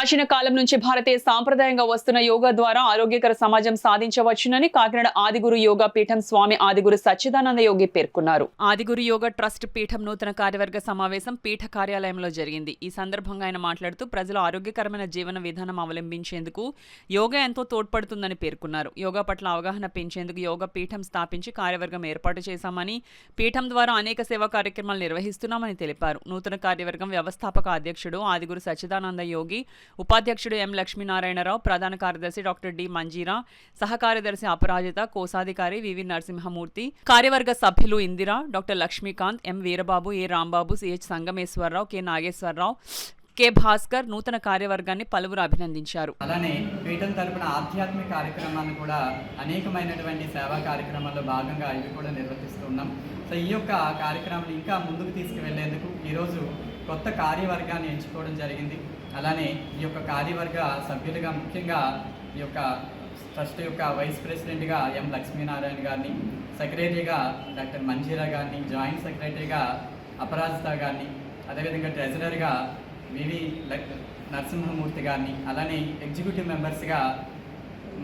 ప్రాచీన కాలం నుంచి భారతీయ సాంప్రదాయంగా వస్తున్న యోగా ద్వారా ఆరోగ్యకర సమాజం సాధించవచ్చునని కాకినాడ ఆదిగురు యోగా పీఠం స్వామి ఆదిగురు సచ్చిదానంద యోగి పేర్కొన్నారు. ఆదిగురు యోగా ట్రస్ట్ పీఠం నూతన కార్యవర్గ సమావేశం పీఠ కార్యాలయంలో జరిగింది. ఈ సందర్భంగా ఆయన మాట్లాడుతూ ప్రజలు ఆరోగ్యకరమైన జీవన విధానం అవలంబించేందుకు యోగా ఎంతో తోడ్పడుతుందని పేర్కొన్నారు. యోగా పట్ల అవగాహన పెంచేందుకు యోగా పీఠం స్థాపించి కార్యవర్గం ఏర్పాటు చేశామని, పీఠం ద్వారా అనేక సేవా కార్యక్రమాలు నిర్వహిస్తున్నామని తెలిపారు. నూతన కార్యవర్గం వ్యవస్థాపక అధ్యక్షుడు ఆదిగురు సచ్చిదానంద యోగి, ఉపాధ్యక్షుడు ఎం లక్ష్మీనారాయణరావు, ప్రధాన కార్యదర్శి డాక్టర్ డి మంజీరా, సహకార్యదర్శి అపరాజిత, కోశాధికారి వివి నరసింహమూర్తి, కార్యవర్గ సభ్యులు Indira, doctor Lakshmikanth, M Veerababu, A Rambabu, CH Sangameswararao, K Nageswararao, K Bhaskar నూతన కార్యవర్గాన్ని పలువురు అభినందించారు. అలానే పీఠం తరపున ఆధ్యాత్మిక కార్యక్రమాలను కూడా అనేకమైనటువంటి సేవా కార్యక్రమాల్లో భాగంగా ఇవి కూడా నిర్వర్తిస్తున్నాం. సో ఈ యొక్క కార్యక్రమాలు ఇంకా ముందుకు తీసుకువెళ్లేందుకు ఈరోజు కొత్త కార్యవర్గాన్ని ఎంచుకోవడం జరిగింది. అలానే ఈ యొక్క కార్యవర్గ సభ్యులుగా ముఖ్యంగా ఈ యొక్క ట్రస్ట్ యొక్క వైస్ ప్రెసిడెంట్గా ఎం లక్ష్మీనారాయణ గారిని, సెక్రటరీగా డాక్టర్ మంజీరా గారిని, జాయింట్ సెక్రటరీగా అపరాజిత గారిని, అదేవిధంగా ట్రెజరర్గా వివి నరసింహమూర్తి గారిని, అలానే ఎగ్జిక్యూటివ్ మెంబర్స్గా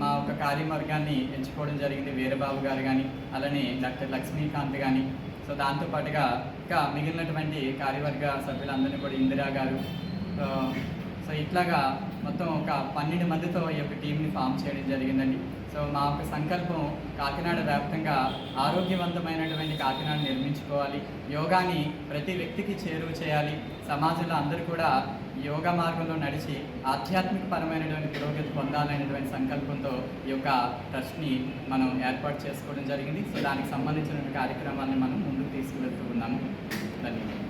మా ఒక కార్యవర్గాన్ని ఎంచుకోవడం జరిగింది. వీరబాబు గారు కానీ, అలానే డాక్టర్ లక్ష్మీకాంత్ కానీ. సో దాంతోపాటుగా ఇంకా మిగిలినటువంటి కార్యవర్గ సభ్యులందరినీ కూడా ఇందిరా గారు. సో ఇట్లాగా మొత్తం ఒక 12 మందితో ఈ యొక్క టీంని ఫామ్ చేయడం జరిగిందండి. సో మా యొక్క సంకల్పం కాకినాడ వ్యాప్తంగా ఆరోగ్యవంతమైనటువంటి కాకినాడ నిర్మించుకోవాలి, యోగాని ప్రతి వ్యక్తికి చేరువ చేయాలి, సమాజంలో అందరూ కూడా యోగా మార్గంలో నడిచి ఆధ్యాత్మిక పరమైనటువంటి పురోగతి పొందాలనేటువంటి సంకల్పంతో ఈ యొక్క ట్రస్ట్ని మనం ఏర్పాటు చేసుకోవడం జరిగింది. సో దానికి సంబంధించిన కార్యక్రమాన్ని మనం ముందుకు తీసుకువెళ్తూ ఉన్నాము. ధన్యవాదాలు.